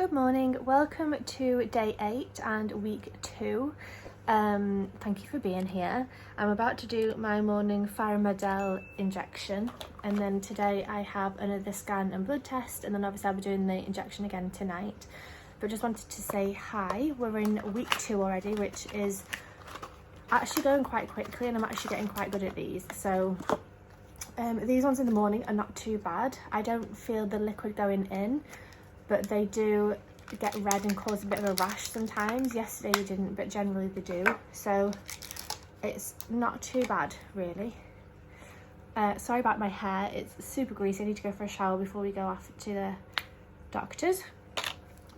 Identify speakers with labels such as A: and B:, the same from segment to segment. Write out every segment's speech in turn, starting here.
A: Good morning, welcome to day 8 and week 2. Thank you for being here. I'm about to do my morning Fyremadel injection, and then today I have another scan and blood test, and then obviously I'll be doing the injection again tonight. But just wanted to say hi. We're in week 2 already, which is actually going quite quickly, and I'm actually getting quite good at these. So these ones in the morning are not too bad. I don't feel the liquid going in, but they do get red and cause a bit of a rash sometimes. Yesterday they didn't, but generally they do. So it's not too bad, really. Sorry about my hair, it's super greasy. I need to go for a shower before we go off to the doctors.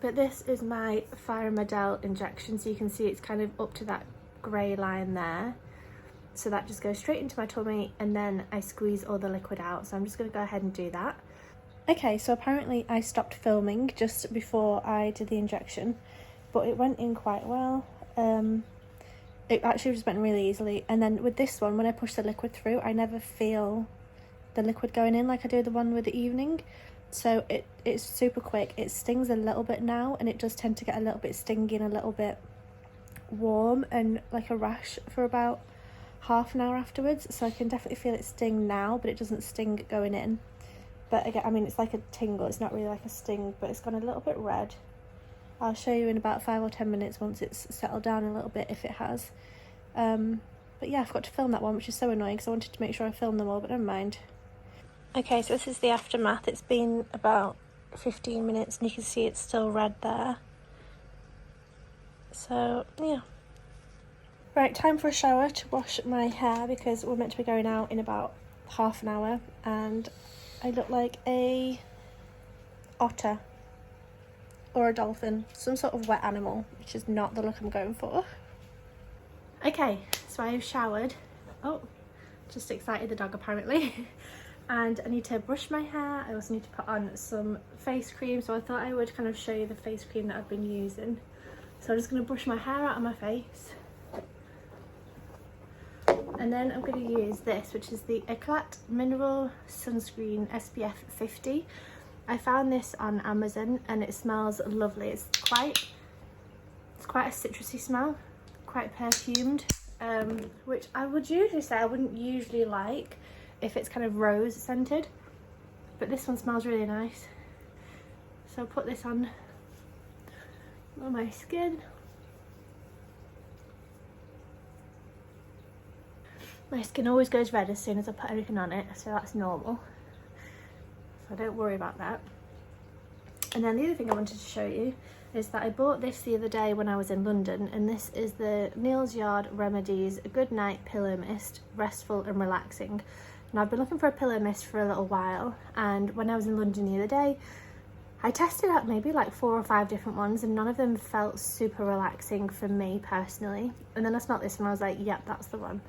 A: But this is my Fyremadel injection, so you can see it's kind of up to that grey line there. So that just goes straight into my tummy, and then I squeeze all the liquid out. So I'm just going to go ahead and do that. Okay, so apparently I stopped filming just before I did the injection, but it went in quite well. It actually just went really easily. And then with this one, when I push the liquid through, I never feel the liquid going in like I do the one with the evening. So it's super quick. It stings a little bit now, and it does tend to get a little bit stingy and a little bit warm and like a rash for about half an hour afterwards. So I can definitely feel it sting now, but it doesn't sting going in. But again, I mean, it's like a tingle, it's not really like a sting, but it's gone a little bit red. I'll show you in about 5 or 10 minutes once it's settled down a little bit, if it has. But yeah, I forgot to film that one, which is so annoying because I wanted to make sure I filmed them all, but never mind. Okay, so this is the aftermath. It's been about 15 minutes and you can see it's still red there. So, yeah. Right, time for a shower to wash my hair because we're meant to be going out in about half an hour, and I look like a otter or a dolphin, some sort of wet animal, which is not the look I'm going for. Okay, so I have showered. Oh, just excited the dog apparently. And I need to brush my hair. I also need to put on some face cream, so I thought I would kind of show you the face cream that I've been using. So I'm just going to brush my hair out of my face. And then I'm going to use this, which is the Eclat Mineral Sunscreen SPF 50. I found this on Amazon and it smells lovely. It's quite a citrusy smell, quite perfumed, which I would usually say I wouldn't usually like if it's kind of rose scented, but this one smells really nice. So I'll put this on my skin. My skin always goes red as soon as I put anything on it, so that's normal. So don't worry about that. And then the other thing I wanted to show you is that I bought this the other day when I was in London, and this is the Neal's Yard Remedies Good Night Pillow Mist, Restful and Relaxing. Now I've been looking for a pillow mist for a little while, and when I was in London the other day, I tested out maybe like 4 or 5 different ones, and none of them felt super relaxing for me personally. And then I smelled this and I was like, yep, that's the one.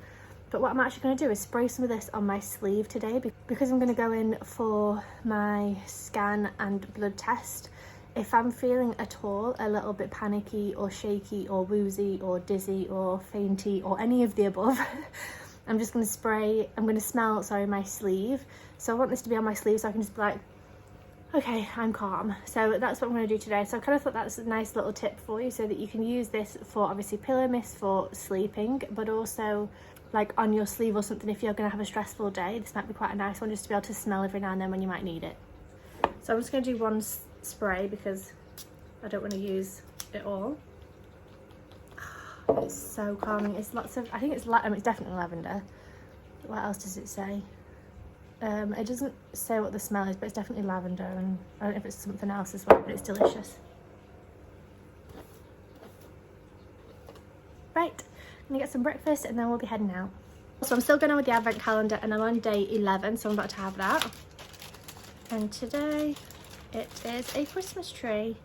A: But what I'm actually going to do is spray some of this on my sleeve today because I'm going to go in for my scan and blood test. If I'm feeling at all a little bit panicky or shaky or woozy or dizzy or fainty or any of the above, I'm just going to smell my sleeve. So I want this to be on my sleeve so I can just be like, okay, I'm calm. So that's what I'm going to do today. So I kind of thought that's a nice little tip for you, so that you can use this for obviously pillow mist for sleeping, but also like on your sleeve or something if you're going to have a stressful day. This might be quite a nice one just to be able to smell every now and then when you might need it. So I'm just going to do one spray because I don't want to use it all. It's so calming. It's lots of, I think it's definitely lavender. What else does it say? It doesn't say what the smell is, but it's definitely lavender, and I don't know if it's something else as well, but it's delicious. Right, I'm gonna get some breakfast and then we'll be heading out. So I'm still going on with the advent calendar, and I'm on day 11, so I'm about to have that. And today it is a Christmas tree.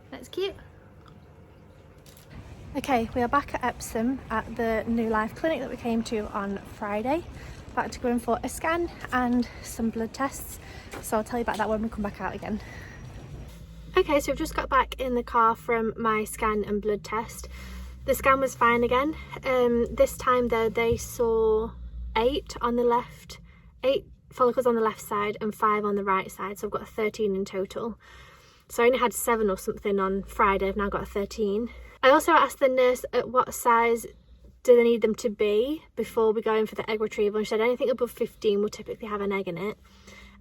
A: That's cute. Okay, we are back at Epsom at the New Life clinic that we came to on Friday. About to go in for a scan and some blood tests, so I'll tell you about that when we come back out again. Okay, so we've just got back in the car from my scan and blood test. The scan was fine again. This time though, they saw 8 follicles on the left side and 5 on the right side, so I've got 13 in total. So I only had 7 or something on Friday. I've now got a 13. I also asked the nurse at what size do they need them to be before we go in for the egg retrieval, and she said anything above 15 will typically have an egg in it.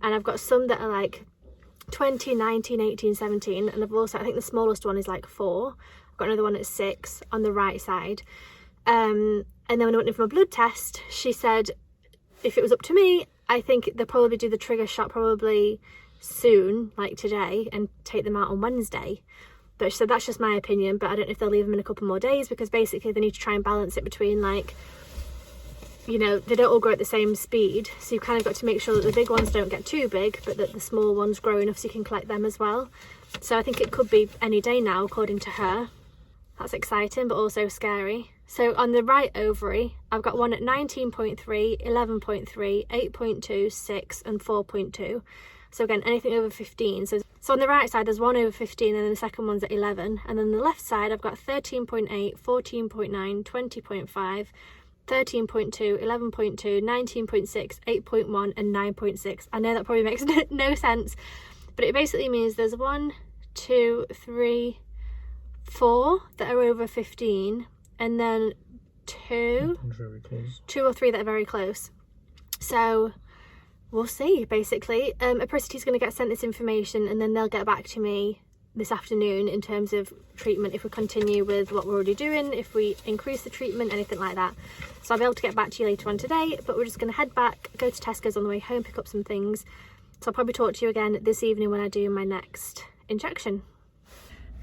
A: And I've got some that are like 20, 19, 18, 17, and I've also, I think the smallest one is like 4. I've got another one at 6 on the right side. And then when I went in for my blood test, she said if it was up to me, I think they'll probably do the trigger shot probably soon, like today, and take them out on Wednesday. But she said that's just my opinion, but I don't know if they'll leave them in a couple more days, because basically they need to try and balance it between, like, you know, they don't all grow at the same speed, so you've kind of got to make sure that the big ones don't get too big, but that the small ones grow enough so you can collect them as well. So I think it could be any day now, according to her. That's exciting, but also scary. So on the right ovary, I've got one at 19.3, 11.3, 8.2, 6 and 4.2. So again, anything over 15. So on the right side, there's one over 15, and then the second one's at 11. And then the left side, I've got 13.8, 14.9, 20.5, 13.2, 11.2, 19.6, 8.1 and 9.6. I know that probably makes no sense, but it basically means there's 1, 2, 3, 4 that are over 15, and then 2 or 3 that are very close. So we'll see, basically. Apricity's going to get sent this information, and then they'll get back to me this afternoon in terms of treatment, if we continue with what we're already doing, if we increase the treatment, anything like that. So I'll be able to get back to you later on today, but we're just going to head back, go to Tesco's on the way home, pick up some things. So I'll probably talk to you again this evening when I do my next injection.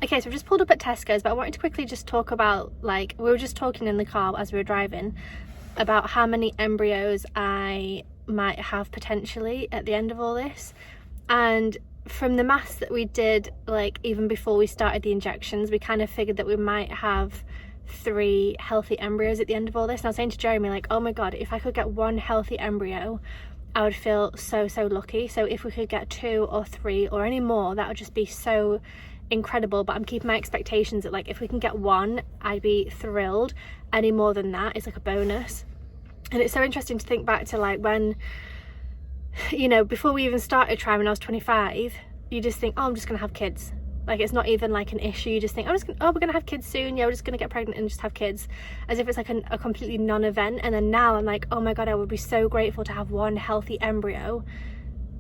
A: Okay, so I've just pulled up at Tesco's, but I wanted to quickly just talk about, like, we were just talking in the car as we were driving about how many embryos I might have potentially at the end of all this. And from the maths that we did, like, even before we started the injections, we kind of figured that we might have 3 healthy embryos at the end of all this. And I was saying to Jeremy, like, oh my god, if I could get 1 healthy embryo, I would feel so lucky. So if we could get 2 or 3 or any more, that would just be so incredible. But I'm keeping my expectations at, like, if we can get 1, I'd be thrilled. Any more than that is like a bonus. And it's so interesting to think back to, like, when, you know, before we even started trying when I was 25, you just think, oh, I'm just gonna have kids. Like, it's not even like an issue. You just think, we're gonna have kids soon. Yeah, we're just gonna get pregnant and just have kids, as if it's like a completely non-event. And then now I'm like, oh my god, I would be so grateful to have 1 healthy embryo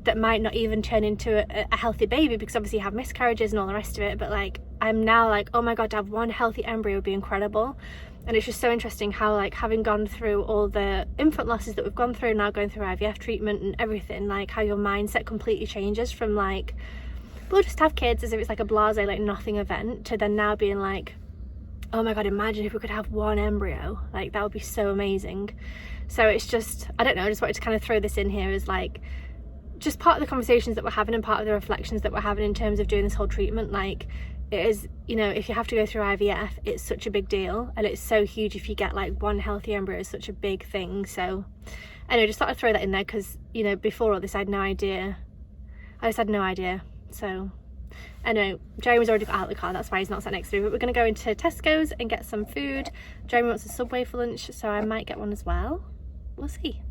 A: that might not even turn into a healthy baby, because obviously you have miscarriages and all the rest of it. But, like, I'm now like, oh my god, to have 1 healthy embryo would be incredible. And it's just so interesting how, like, having gone through all the infant losses that we've gone through, now going through IVF treatment and everything, like, how your mindset completely changes from, like, we'll just have kids as if it's like a blasé, like, nothing event, to then now being like, oh my god, imagine if we could have 1 embryo. Like, that would be so amazing. So it's just, I don't know, I just wanted to kind of throw this in here as, like, just part of the conversations that we're having and part of the reflections that we're having in terms of doing this whole treatment. Like, it is, you know, if you have to go through IVF, it's such a big deal, and it's so huge if you get, like, 1 healthy embryo. Is such a big thing. So anyway, just thought I'd throw that in there, because, you know, before all this I had no idea. I just had no idea. So anyway, Jeremy's already got out of the car, that's why he's not sat next to me. But we're going to go into Tesco's and get some food. Jeremy wants a Subway for lunch, so I might get one as well. We'll see.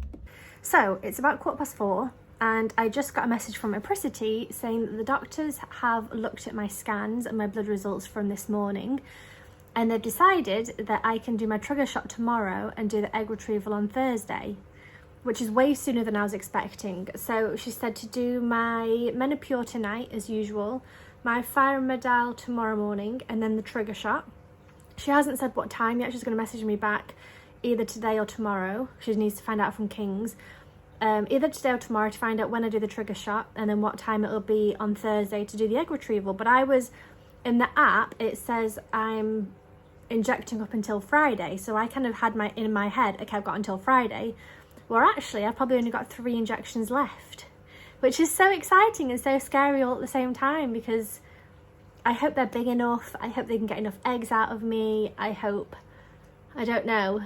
A: So it's about 4:15, and I just got a message from Apricity saying that the doctors have looked at my scans and my blood results from this morning, and they've decided that I can do my trigger shot tomorrow and do the egg retrieval on Thursday, which is way sooner than I was expecting. So she said to do my Menopur tonight as usual, my Fyremadel tomorrow morning, and then the trigger shot. She hasn't said what time yet. She's going to message me back either today or tomorrow. She needs to find out from King's. Either today or tomorrow to find out when I do the trigger shot, and then what time it'll be on Thursday to do the egg retrieval. But I was, in the app, it says I'm injecting up until Friday. So I kind of had in my head, okay, I've got until Friday. Well, actually, I've probably only got 3 injections left, which is so exciting and so scary all at the same time, because I hope they're big enough. I hope they can get enough eggs out of me. I hope, I don't know.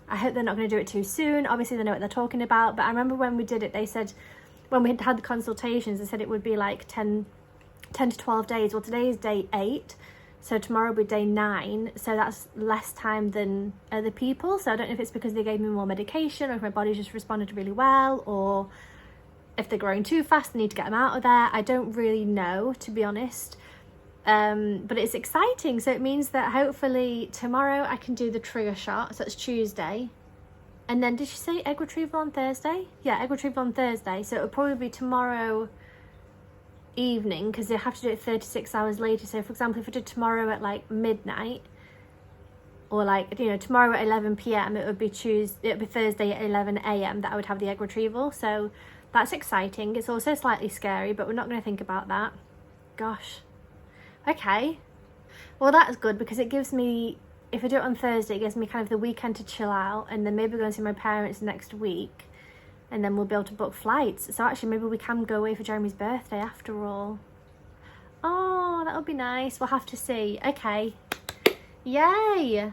A: I hope they're not going to do it too soon. Obviously, they know what they're talking about. But I remember when we did it, they said, when we had the consultations, they said it would be like 10 to 12 days. Well, today is day 8. So tomorrow will be day 9. So that's less time than other people. So I don't know if it's because they gave me more medication, or if my body just responded really well, or if they're growing too fast, they need to get them out of there. I don't really know, to be honest. But it's exciting. So it means that hopefully tomorrow I can do the trigger shot. So it's Tuesday. And then did she say egg retrieval on Thursday? Yeah, egg retrieval on Thursday. So it'll probably be tomorrow evening, because they have to do it 36 hours later. So for example, if I did tomorrow at like midnight, or like, you know, tomorrow at 11 p.m, it would be Thursday at 11 a.m. that I would have the egg retrieval. So that's exciting. It's also slightly scary, but we're not going to think about that. Gosh. Okay. Well, that's good, because it gives me, if I do it on Thursday, it gives me kind of the weekend to chill out, and then maybe go and see my parents next week, and then we'll be able to book flights. So actually maybe we can go away for Jeremy's birthday after all. Oh, that would be nice. We'll have to see. Okay. Yay.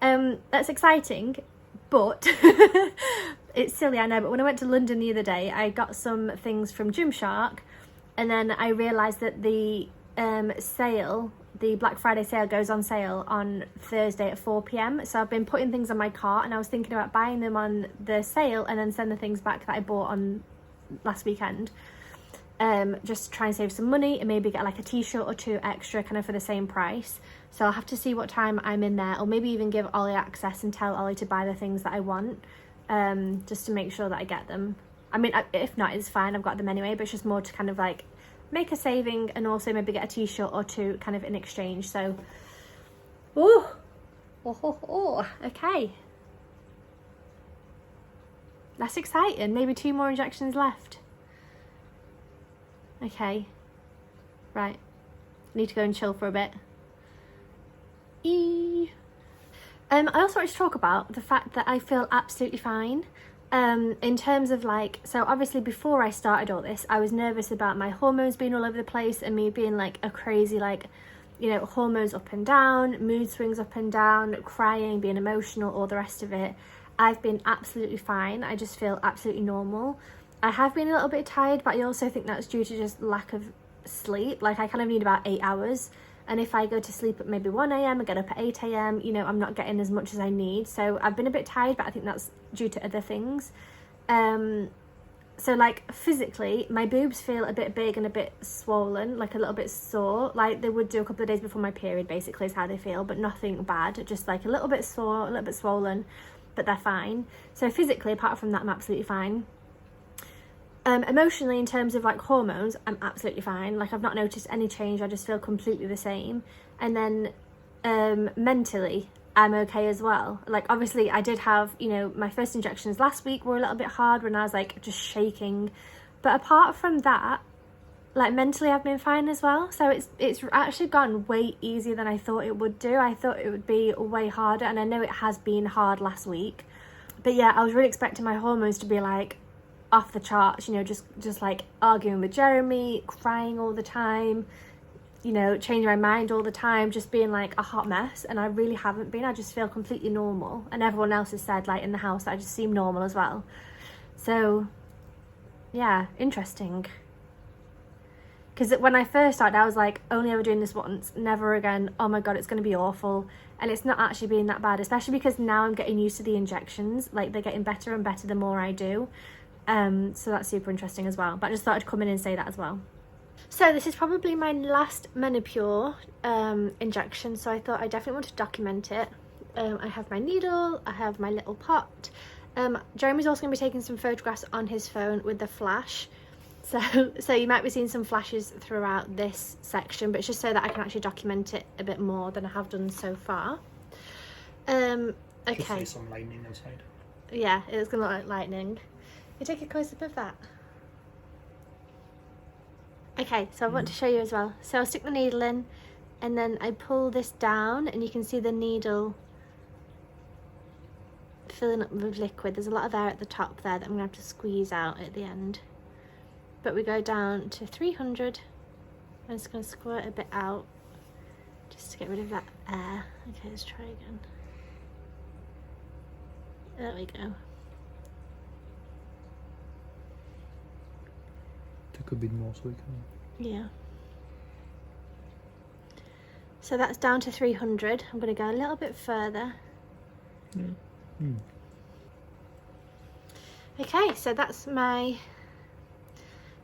A: That's exciting, but it's silly, I know, but when I went to London the other day, I got some things from Gymshark, and then I realised that the sale, the Black Friday sale, goes on sale on Thursday at 4 p.m. So I've been putting things on my cart, and I was thinking about buying them on the sale and then send the things back that I bought on last weekend, just to try and save some money and maybe get like a t-shirt or two extra kind of for the same price. So I'll have to see what time I'm in there, or maybe even give Ollie access and tell Ollie to buy the things that I want, just to make sure that I get them. I mean, if not, it's fine, I've got them anyway, but it's just more to kind of like make a saving, and also maybe get a t-shirt or two kind of in exchange. So okay, that's exciting. Maybe 2 more injections left. Okay, right, need to go and chill for a bit. I also wanted to talk about the fact that I feel absolutely fine. In terms of like, so obviously before I started all this, I was nervous about my hormones being all over the place, and me being like a crazy, like, you know, hormones up and down, mood swings up and down, crying, being emotional, all the rest of it. I've been absolutely fine. I just feel absolutely normal. I have been a little bit tired, but I also think that's due to just lack of sleep. Like, I kind of need about 8 hours. And if I go to sleep at maybe 1 a.m, I get up at 8 a.m, you know, I'm not getting as much as I need. So I've been a bit tired, but I think that's due to other things. So like physically, my boobs feel a bit big and a bit swollen, like a little bit sore, like they would do a couple of days before my period, basically is how they feel, but nothing bad, just like a little bit sore, a little bit swollen, but they're fine. So physically, apart from that, I'm absolutely fine. Emotionally, in terms of like hormones, I'm absolutely fine. Like, I've not noticed any change. I just feel completely the same. And then mentally, I'm okay as well. Like, obviously I did have, you know, my first injections last week were a little bit hard when I was like just shaking, but apart from that, like mentally I've been fine as well. So it's actually gone way easier than I thought it would do. I thought it would be way harder, and I know it has been hard last week, but yeah, I was really expecting my hormones to be like off the charts, you know, just like arguing with Jeremy, crying all the time, you know, changing my mind all the time, just being like a hot mess. And I really haven't been. I just feel completely normal, and everyone else has said, like in the house, that I just seem normal as well. So yeah, interesting, because when I first started, I was like, only ever doing this once, never again, oh my god, it's going to be awful. And it's not actually being that bad, especially because now I'm getting used to the injections. Like, they're getting better and better the more I do. So that's super interesting as well. But I just thought I'd come in and say that as well. So this is probably my last Menopur injection, so I thought I definitely want to document it. I have my needle, I have my little pot. Jeremy's also going to be taking some photographs on his phone with the flash. So you might be seeing some flashes throughout this section, but it's just so that I can actually document it a bit more than I have done so far. Okay.
B: See some lightning outside.
A: Yeah, it's going to look like lightning. You take a close-up of that. Okay, so I want to show you as well. So I'll stick the needle in, and then I pull this down, and you can see the needle filling up with liquid. There's a lot of air at the top there that I'm going to have to squeeze out at the end. But we go down to 300. I'm just going to squirt a bit out just to get rid of that air. Okay, let's try again. There we go.
B: Take a bit more so we can...
A: Yeah. So that's down to 300. I'm going to go a little bit further. Okay, so that's my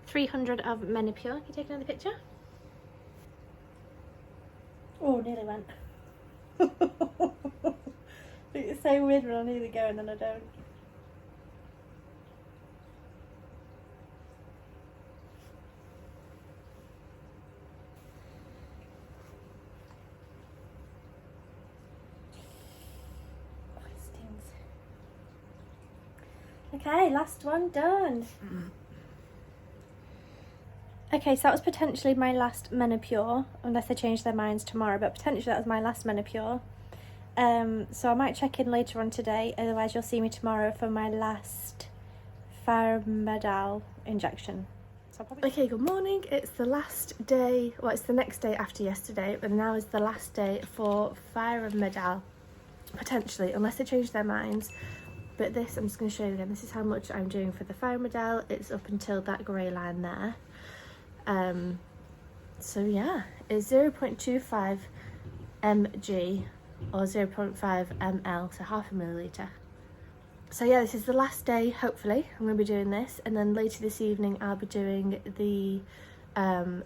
A: 300 of Menopur. Can you take another picture? Oh, nearly went. It's so weird when I nearly go and then I don't. Oh, it stings. Okay, last one done. Okay, so that was potentially my last Menopur, unless they change their minds tomorrow, but potentially that was my last Menopur. So I might check in later on today, otherwise you'll see me tomorrow for my last Fyremadel injection. So okay, good morning. It's the last day, well, it's the next day after yesterday, but now is the last day for Fyremadel, potentially, unless they change their minds. But this, I'm just going to show you again, this is how much I'm doing for the Fyremadel. It's up until that grey line there. So yeah, it's 0.25 mg or 0.5 ml, so half a milliliter. So yeah, this is the last day, hopefully. I'm going to be doing this, and then later this evening I'll be doing the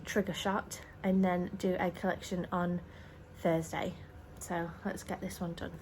A: trigger shot and then do egg collection on Thursday. So let's get this one done.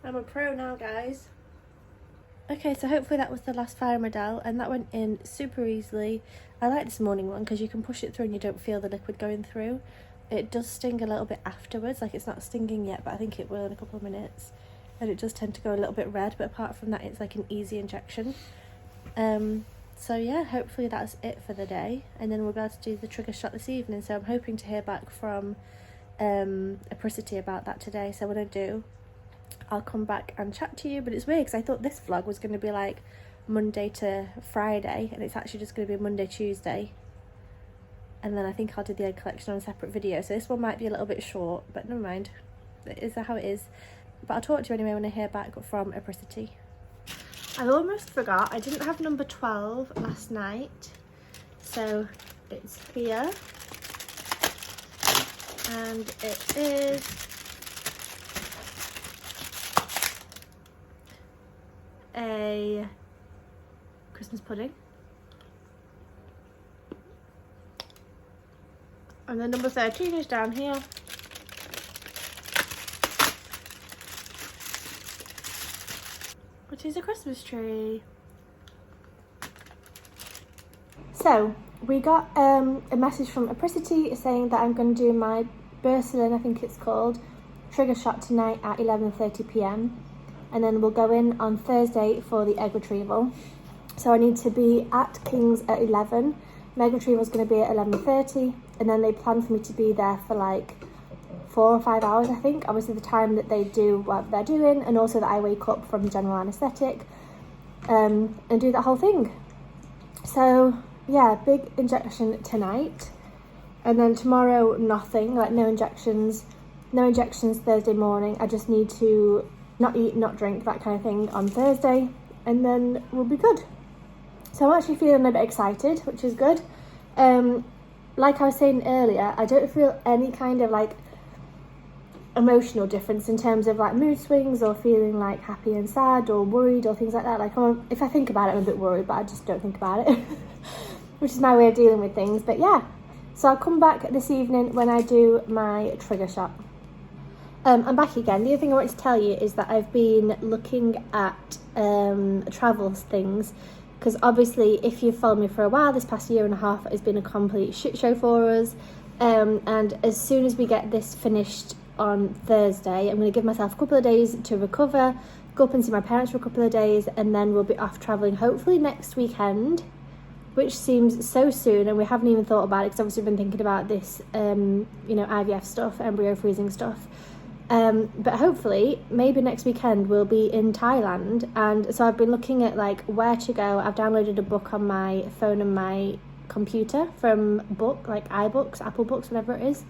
A: I'm a pro now, guys. Okay, so hopefully that was the last Fyremadel, and that went in super easily. I like this morning one because you can push it through and you don't feel the liquid going through. It does sting a little bit afterwards, like it's not stinging yet, but I think it will in a couple of minutes. And it does tend to go a little bit red, but apart from that, it's like an easy injection. So yeah, hopefully that's it for the day, and then we'll be able to do the trigger shot this evening. So I'm hoping to hear back from Apricity about that today. So when I do, I'll come back and chat to you. But it's weird because I thought this vlog was going to be like Monday to Friday, and it's actually just going to be Monday, Tuesday. And then I think I'll do the egg collection on a separate video. So this one might be a little bit short, but never mind. It is how it is. But I'll talk to you anyway when I hear back from Apricity. I almost forgot, I didn't have number 12 last night. So it's here. And it is a Christmas pudding. And then number 13 is down here. Which is a Christmas tree. So we got a message from Apricity saying that I'm going to do my Bercelin, I think it's called, trigger shot tonight at 11:30 p.m. and then we'll go in on Thursday for the egg retrieval. So I need to be at King's at 11. My egg retrieval is going to be at 11:30, and then they plan for me to be there for like 4 or 5 hours, I think. Obviously the time that they do what they're doing, and also that I wake up from general anaesthetic and do that whole thing. So yeah, big injection tonight, and then tomorrow nothing, like no injections Thursday morning. I just need to not eat, not drink, that kind of thing on Thursday, and then we'll be good. So I'm actually feeling a bit excited, which is good. Like I was saying earlier, I don't feel any kind of like emotional difference in terms of like mood swings or feeling like happy and sad or worried or things like that. Like if I think about it, I'm a bit worried, but I just don't think about it, which is my way of dealing with things. But yeah, so I'll come back this evening when I do my trigger shot. I'm back again. The other thing I wanted to tell you is that I've been looking at travel things, because obviously if you've followed me for a while, this past year and a half has been a complete shit show for us, and as soon as we get this finished on Thursday, I'm going to give myself a couple of days to recover, go up and see my parents for a couple of days, and then we'll be off travelling hopefully next weekend, which seems so soon, and we haven't even thought about it because obviously we've been thinking about this IVF stuff, embryo freezing stuff, but hopefully maybe next weekend we'll be in Thailand. And so I've been looking at like where to go. I've downloaded a book on my phone and my computer from book, like iBooks, Apple Books, whatever it is.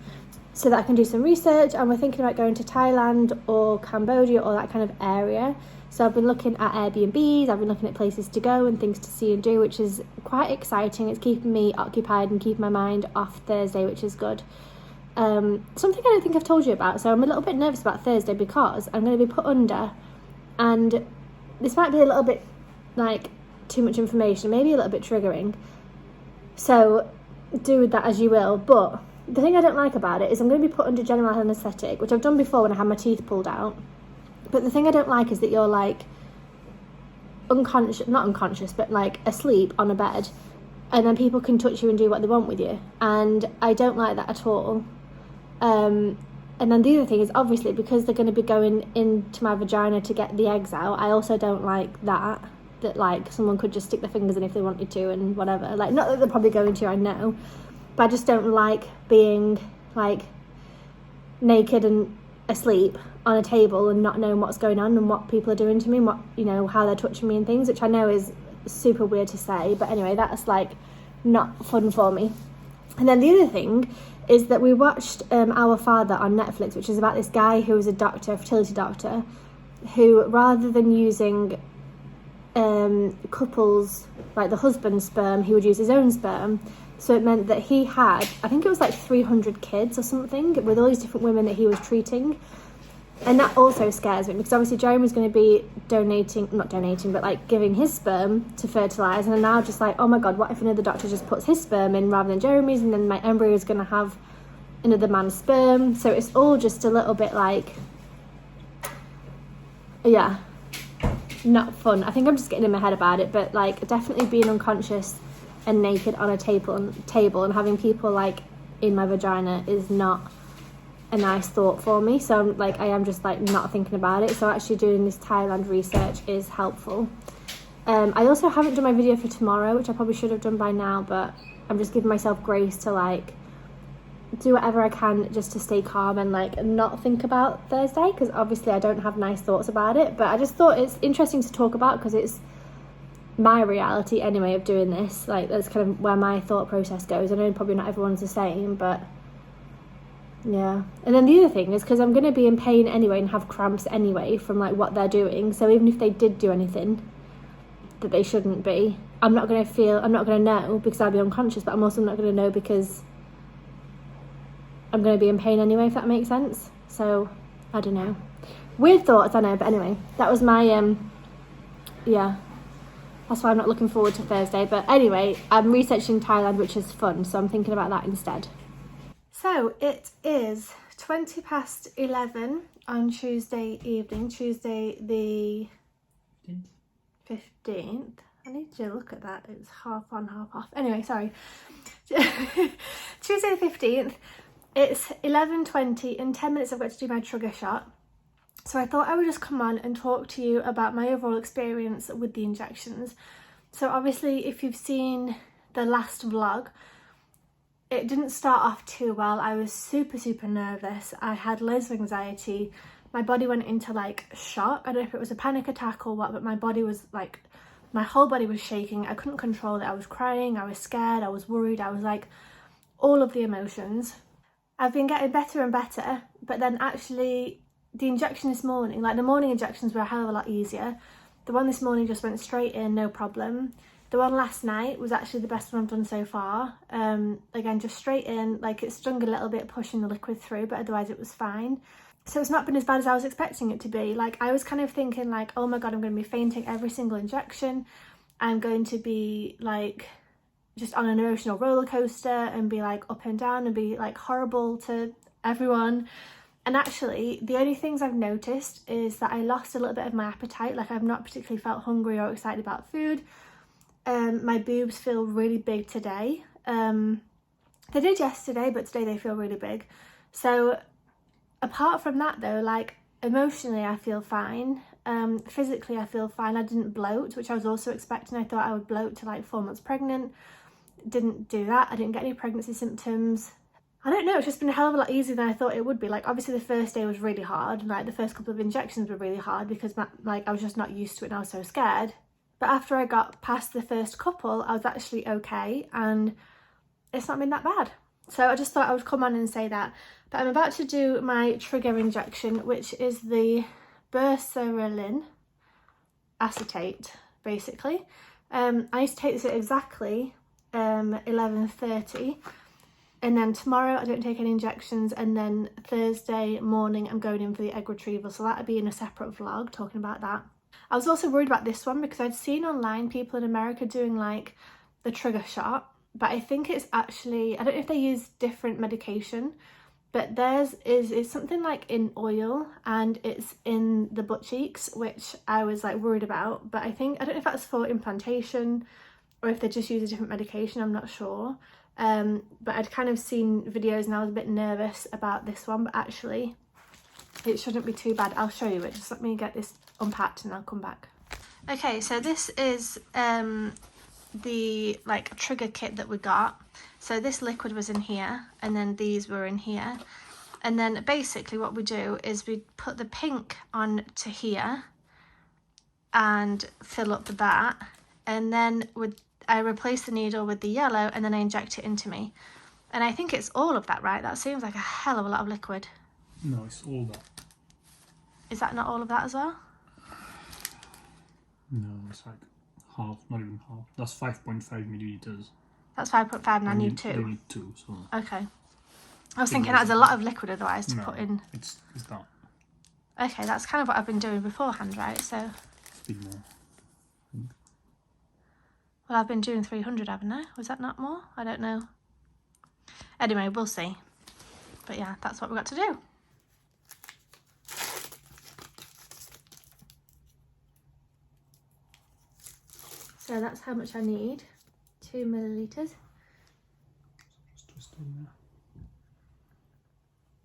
A: so that I can do some research, and we're thinking about going to Thailand or Cambodia or that kind of area. So I've been looking at Airbnbs, I've been looking at places to go and things to see and do, which is quite exciting. It's keeping me occupied and keeping my mind off Thursday, which is good. Something I don't think I've told you about, so I'm a little bit nervous about Thursday because I'm going to be put under, and this might be a little bit like too much information, maybe a little bit triggering, so do with that as you will. But the thing I don't like about it is I'm going to be put under general anaesthetic, which I've done before when I had my teeth pulled out. But the thing I don't like is that you're like not unconscious, but like asleep on a bed, and then people can touch you and do what they want with you, and I don't like that at all. And then the other thing is, obviously, because they're going to be going into my vagina to get the eggs out, I also don't like that like someone could just stick their fingers in if they wanted to and whatever. Like, not that they're probably going to, I know, but I just don't like being like naked and asleep on a table and not knowing what's going on and what people are doing to me and what, you know, how they're touching me and things, which I know is super weird to say, but anyway, that's like not fun for me. And then the other thing is that we watched Our Father on Netflix, which is about this guy who was a doctor, a fertility doctor, who rather than using couples, like the husband's sperm, he would use his own sperm. So it meant that he had, I think it was like 300 kids or something, with all these different women that he was treating. And that also scares me, because obviously Jeremy's going to be but like giving his sperm to fertilise. And I'm now just like, oh my God, what if another doctor just puts his sperm in rather than Jeremy's, and then my embryo is going to have another man's sperm. So it's all just a little bit like, yeah, not fun. I think I'm just getting in my head about it, but like definitely being unconscious and naked on a table and having people like in my vagina is not a nice thought for me. So I'm like, I am just like not thinking about it. So actually doing this Thailand research is helpful. I also haven't done my video for tomorrow, which I probably should have done by now, but I'm just giving myself grace to like do whatever I can just to stay calm and like not think about Thursday, because obviously I don't have nice thoughts about it. But I just thought it's interesting to talk about because it's my reality anyway of doing this. Like, that's kind of where my thought process goes. I know probably not everyone's the same, but yeah. And then the other thing is, because I'm going to be in pain anyway and have cramps anyway from like what they're doing, so even if they did do anything that they shouldn't be, I'm not going to know because I'll be unconscious, but I'm also not going to know because I'm going to be in pain anyway, if that makes sense. So I don't know, weird thoughts, I know, but anyway, that was my yeah, that's why I'm not looking forward to Thursday. But anyway, I'm researching Thailand, which is fun, so I'm thinking about that instead. So it is 11:20 on Tuesday evening, Tuesday the 15th. I need to look at that, it's half on, half off. Anyway, sorry. Tuesday the 15th, it's 11:20. In 10 minutes I've got to do my trigger shot. So I thought I would just come on and talk to you about my overall experience with the injections. So obviously, if you've seen the last vlog, it didn't start off too well. I was super nervous. I had loads of anxiety. My body went into like shock. I don't know if it was a panic attack or what, but my body was like, my whole body was shaking. I couldn't control it. I was crying, I was scared, I was worried, I was like all of the emotions. I've been getting better and better, but then actually the injection this morning, like the morning injections were a hell of a lot easier. The one this morning just went straight in, no problem. The one last night was actually the best one I've done so far. Again, just straight in, like it stung a little bit pushing the liquid through, but otherwise it was fine. So it's not been as bad as I was expecting it to be. Like, I was kind of thinking like, oh my God, I'm going to be fainting every single injection. I'm going to be like just on an emotional roller coaster and be like up and down and be like horrible to everyone. And actually, the only things I've noticed is that I lost a little bit of my appetite. Like, I've not particularly felt hungry or excited about food. My boobs feel really big today. They did yesterday, but today they feel really big. So apart from that though, like emotionally I feel fine. Physically I feel fine. I didn't bloat, which I was also expecting. I thought I would bloat to like 4 months pregnant. Didn't do that. I didn't get any pregnancy symptoms. I don't know, it's just been a hell of a lot easier than I thought it would be. Like, obviously the first day was really hard. Like, the first couple of injections were really hard because like I was just not used to it and I was so scared. But after I got past the first couple, I was actually okay, and it's not been that bad. So I just thought I would come on and say that. But I'm about to do my trigger injection, which is the berberine acetate, basically. I used to take this at exactly 11:30, and then tomorrow I don't take any injections, and then Thursday morning I'm going in for the egg retrieval, so that'll be in a separate vlog talking about that. I was also worried about this one because I'd seen online people in America doing like the trigger shot, but I think it's actually, I don't know if they use different medication, but theirs is something like in oil and it's in the butt cheeks, which I was like worried about. But I don't know if that's for implantation or if they just use a different medication, I'm not sure. But I'd kind of seen videos and I was a bit nervous about this one, but actually it shouldn't be too bad. I'll show you it, just let me get this unpacked and I'll come back. Okay, so this is the like trigger kit that we got. So this liquid was in here and then these were in here, and then basically what we do is we put the pink on to here and fill up that, and then I replace the needle with the yellow and then I inject it into me, and I think it's all of that, right? That seems like a hell of a lot of liquid.
B: No, it's all that.
A: Is that not all of that as well?
B: No, it's like half, not even half. That's 5.5 milliliters.
A: That's 5.5 and I need 2.
B: They need 2, so...
A: Okay. I was thinking that's a lot of liquid otherwise to put in.
B: It's that.
A: Okay, that's kind of what I've been doing beforehand, right? So...
B: It's a bit more.
A: Well, I've been doing 300, haven't I? Was that not more? I don't know. Anyway, we'll see. But yeah, that's what we've got to do. So that's how much I need. 2 milliliters.
B: Just twist in there.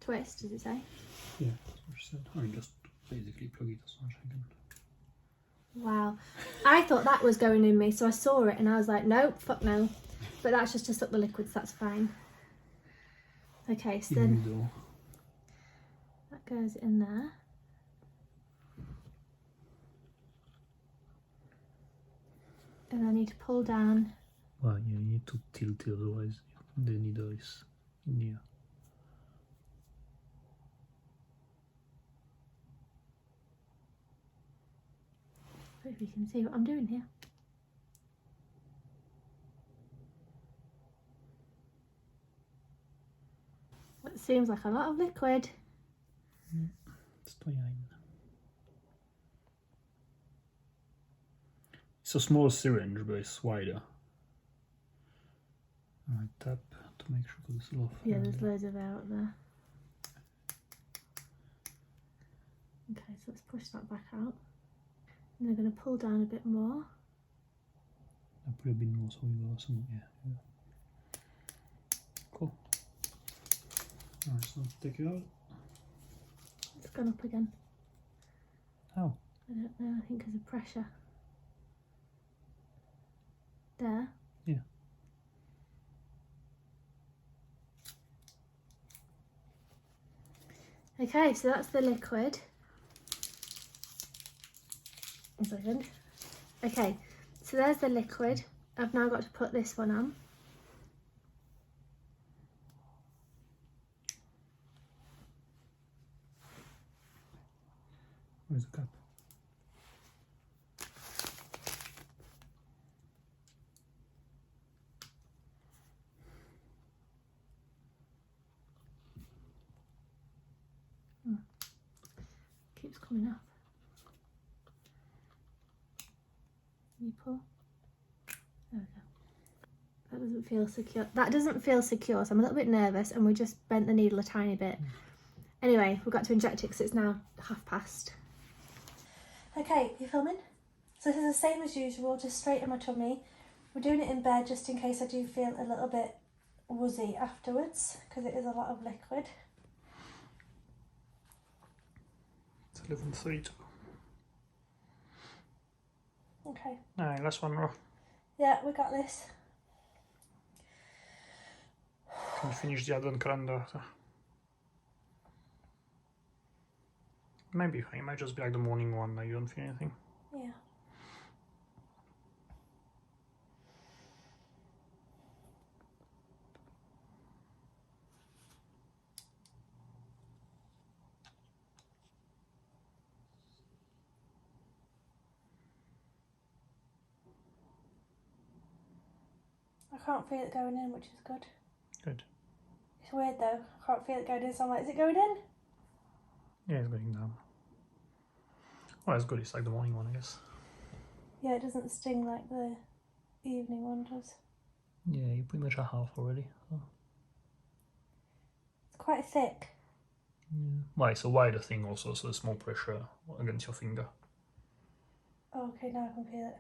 A: Twist, does it say?
B: Yeah, that's what she said. I just basically plug it as much as I can.
A: Wow. I thought that was going in me, so I saw it and I was like, nope, fuck no. But that's just to suck the liquids, that's fine. Okay, so then that goes in there. And I need to pull down.
B: Well, yeah, you need to tilt it, otherwise the needle is in here.
A: Hope you can see what I'm doing here. It seems like a lot of liquid.
B: It's a small syringe, but it's wider. I tap to make sure there's a lot of
A: yeah, there's loads of air out there. Okay, so let's push that back out. And I'm going to pull down a bit more.
B: I'll put a bit more so we got some, yeah. Cool. Alright, so take it out.
A: It's gone up again.
B: How?
A: I don't know, I think because of pressure. There.
B: Yeah.
A: Okay, so that's the liquid. 1 second. Okay, so there's the liquid. I've now got to put this one on.
B: Where's the cup?
A: Keeps coming up. You pull. There we go. That doesn't feel secure. That doesn't feel secure, so I'm a little bit nervous, and we just bent the needle a tiny bit. Anyway, we've got to inject it because it's now past. Okay, you filming? So this is the same as usual, just straight in my tummy. We're doing it in bed just in case I do feel a little bit woozy afterwards, because it is a lot of liquid.
B: It's 11:32.
A: Okay.
B: Alright, last one row.
A: Yeah, we got this.
B: Can you finish the advent calendar? Maybe it might just be like the morning one that you don't feel anything.
A: Yeah. I can't feel it going in, which is good.
B: Good.
A: It's weird though. I can't feel it going in, so I'm like, is it going in?
B: Yeah, it's going down. Well, it's good. It's like the morning one, I guess.
A: Yeah, it doesn't sting like the evening one does.
B: Yeah, you're pretty much at half already. So.
A: It's quite thick.
B: Yeah. Well, it's a wider thing also, so there's more pressure against your finger.
A: Oh, okay, now I can feel it.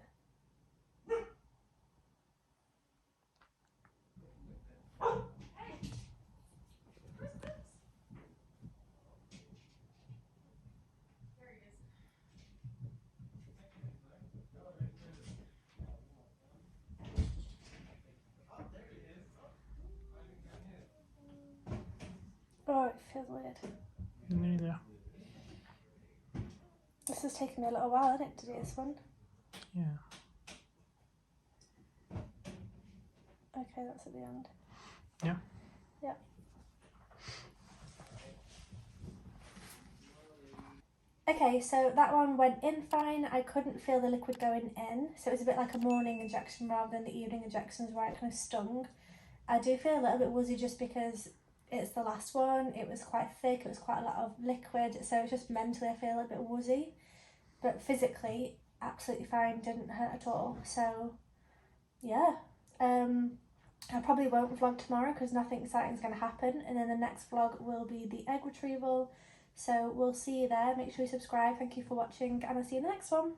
A: Oh, it feels weird.
B: Nearly there.
A: This has taken me a little while, hasn't it, to do this one?
B: Yeah.
A: Okay, that's at the end.
B: Yeah.
A: Yeah. Okay, so that one went in fine. I couldn't feel the liquid going in, so it was a bit like a morning injection rather than the evening injections where it kind of stung. I do feel a little bit woozy just because it's the last one. It was quite thick, it was quite a lot of liquid, so it's just mentally I feel a bit woozy. But physically, absolutely fine, didn't hurt at all. So, yeah. I probably won't vlog tomorrow because nothing exciting is going to happen. And then the next vlog will be the egg retrieval. So we'll see you there. Make sure you subscribe. Thank you for watching and I'll see you in the next one.